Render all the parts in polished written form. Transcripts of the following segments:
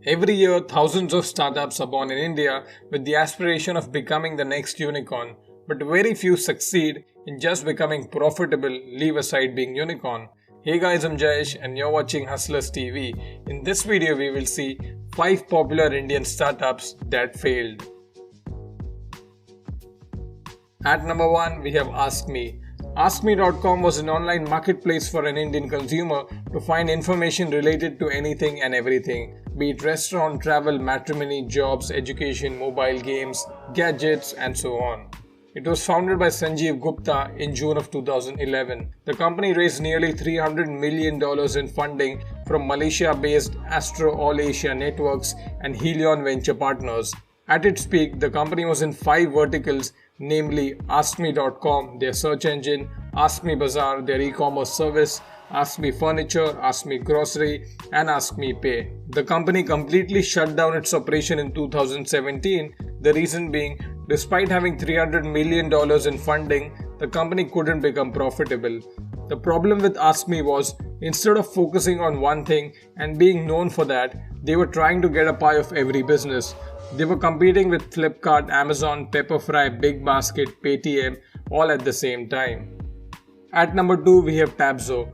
Every year, thousands of startups are born in India with the aspiration of becoming the next unicorn, but very few succeed in just becoming profitable, leave aside being unicorn. Hey guys, I'm Jayesh and you're watching Hustlers TV. In this video, we will see 5 popular Indian startups that failed. At number 1, we have AskMe. AskMe.com was an online marketplace for an Indian consumer to find information related to anything and everything, be it restaurant, travel, matrimony, jobs, education, mobile games, gadgets, and so on. It was founded by Sanjeev Gupta in June of 2011. The company raised nearly $300 million in funding from Malaysia-based Astro All Asia Networks and Helion Venture Partners. At its peak, the company was in 5 verticals, namely AskMe.com, their search engine, AskMe Bazaar, their e-commerce service, AskMe Furniture, AskMe Grocery, and AskMe Pay. The company completely shut down its operation in 2017, the reason being, despite having $300 million in funding, the company couldn't become profitable. The problem with AskMe was, instead of focusing on one thing and being known for that, they were trying to get a pie of every business. They were competing with Flipkart, Amazon, Pepperfry, BigBasket, Paytm, all at the same time. At number 2, we have Tabzo.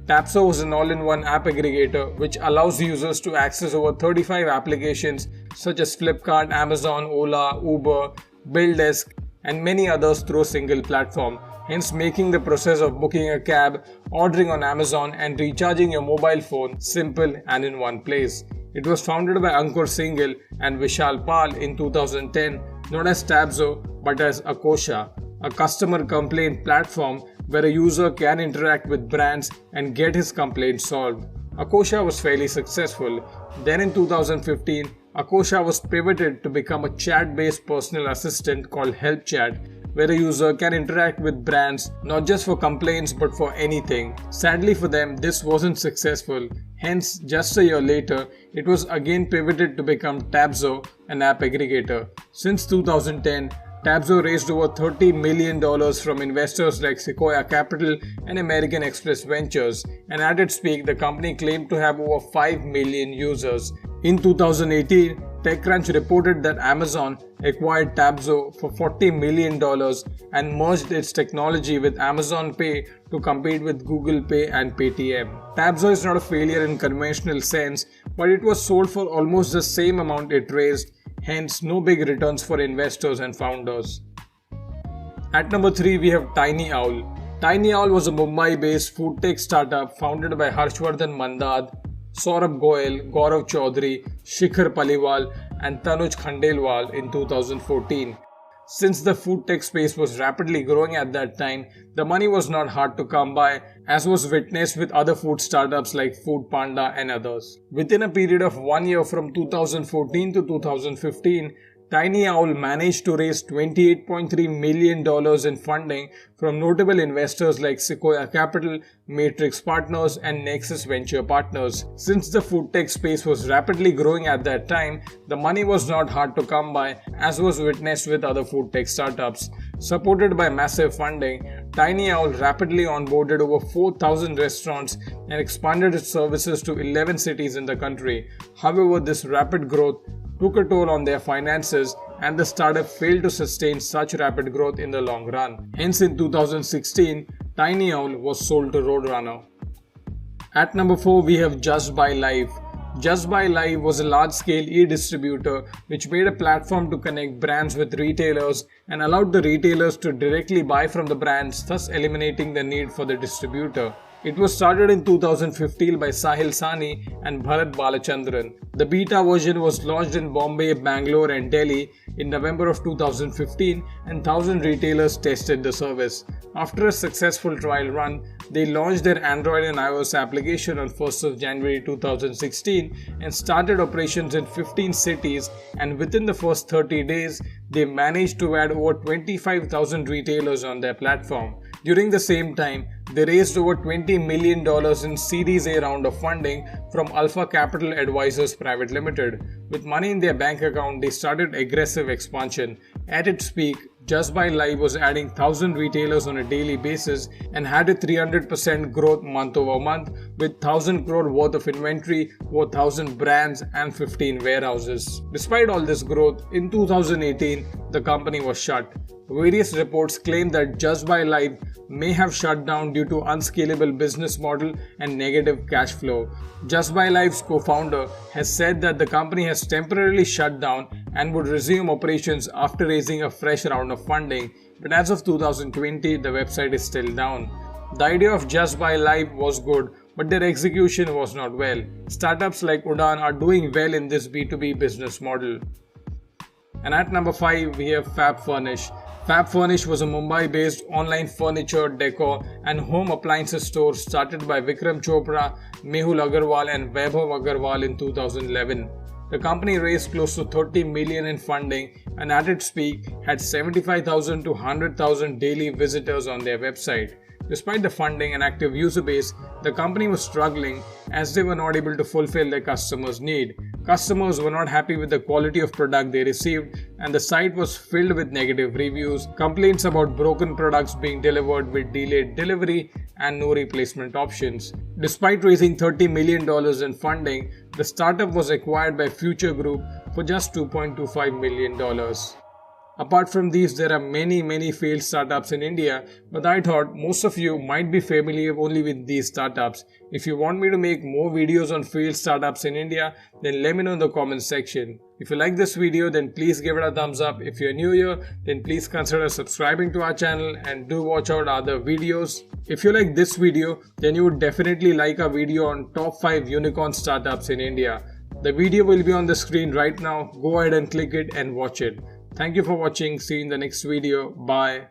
Tabzo was an all-in-one app aggregator which allows users to access over 35 applications such as Flipkart, Amazon, Ola, Uber, BillDesk, and many others through a single platform, hence making the process of booking a cab, ordering on Amazon, and recharging your mobile phone simple and in one place. It was founded by Ankur Singhal and Vishal Pal in 2010, not as Tabzo but as Akosha, a customer complaint platform where a user can interact with brands and get his complaint solved. Akosha was fairly successful. Then in 2015, Akosha was pivoted to become a chat-based personal assistant called HelpChat, where a user can interact with brands not just for complaints but for anything. Sadly for them, this wasn't successful. Hence, just a year later, it was again pivoted to become Tabzo, an app aggregator. Since 2010, Tabzo raised over $30 million from investors like Sequoia Capital and American Express Ventures, and at its peak, the company claimed to have over 5 million users. In 2018, TechCrunch reported that Amazon acquired Tabzo for $40 million and merged its technology with Amazon Pay to compete with Google Pay and Paytm. Tabzo is not a failure in conventional sense, but it was sold for almost the same amount it raised, hence no big returns for investors and founders. At number 3, we have TinyOwl. TinyOwl was a Mumbai-based food tech startup founded by Harshvardhan Mandad, Saurabh Goel, Gaurav Chaudhary, Shikhar Paliwal, and Tanuj Khandelwal in 2014. Since the food tech space was rapidly growing at that time, the money was not hard to come by, as was witnessed with other food startups like Food Panda and others. Within a period of 1 year from 2014 to 2015, TinyOwl managed to raise $28.3 million in funding from notable investors like Sequoia Capital, Matrix Partners, and Nexus Venture Partners. Since the food tech space was rapidly growing at that time, the money was not hard to come by, as was witnessed with other food tech startups. Supported by massive funding, TinyOwl rapidly onboarded over 4,000 restaurants and expanded its services to 11 cities in the country. However, this rapid growth took a toll on their finances and the startup failed to sustain such rapid growth in the long run. Hence in 2016, TinyOwl was sold to Roadrunner. At number 4, we have JustBuyLive. JustBuyLive was a large-scale e-distributor which made a platform to connect brands with retailers and allowed the retailers to directly buy from the brands, thus eliminating the need for the distributor. It was started in 2015 by Sahil Sani and Bharat Balachandran. The beta version was launched in Bombay, Bangalore and Delhi in November of 2015 and 1,000 retailers tested the service. After a successful trial run, they launched their Android and iOS application on 1st of January 2016 and started operations in 15 cities, and within the first 30 days, they managed to add over 25,000 retailers on their platform. During the same time, they raised over $20 million in Series A round of funding from Alpha Capital Advisors Private Limited. With money in their bank account, they started aggressive expansion. At its peak, Just Buy Live was adding 1,000 retailers on a daily basis and had a 300% growth month over month with 1,000 crore worth of inventory, over 1,000 brands and 15 warehouses. Despite all this growth, in 2018, the company was shut. Various reports claim that Just Buy Live may have shut down due to unscalable business model and negative cash flow. Just Buy Live's co-founder has said that the company has temporarily shut down and would resume operations after raising a fresh round of funding, but as of 2020, the website is still down. The idea of Just Buy Live was good, but their execution was not well. Startups like Udaan are doing well in this B2B business model. And at number 5, we have Fab Furnish. Fab Furnish was a Mumbai-based online furniture, decor and home appliances store started by Vikram Chopra, Mehul Agarwal and Vaibhav Agarwal in 2011. The company raised close to 30 million in funding and at its peak had 75,000 to 100,000 daily visitors on their website. Despite the funding and active user base, the company was struggling as they were not able to fulfill their customers' need. Customers were not happy with the quality of product they received and the site was filled with negative reviews, complaints about broken products being delivered with delayed delivery and no replacement options. Despite raising $30 million in funding, the startup was acquired by Future Group for just $2.25 million. Apart from these, there are many failed startups in India, but I thought most of you might be familiar only with these startups. If you want me to make more videos on failed startups in India, then let me know in the comments section. If you like this video, then please give it a thumbs up. If you're new here, then please consider subscribing to our channel and do watch out other videos. If you like this video, then you would definitely like our video on top 5 unicorn startups in India. The video will be on the screen right now. Go ahead and click it and watch it. Thank you for watching. See you in the next video. Bye.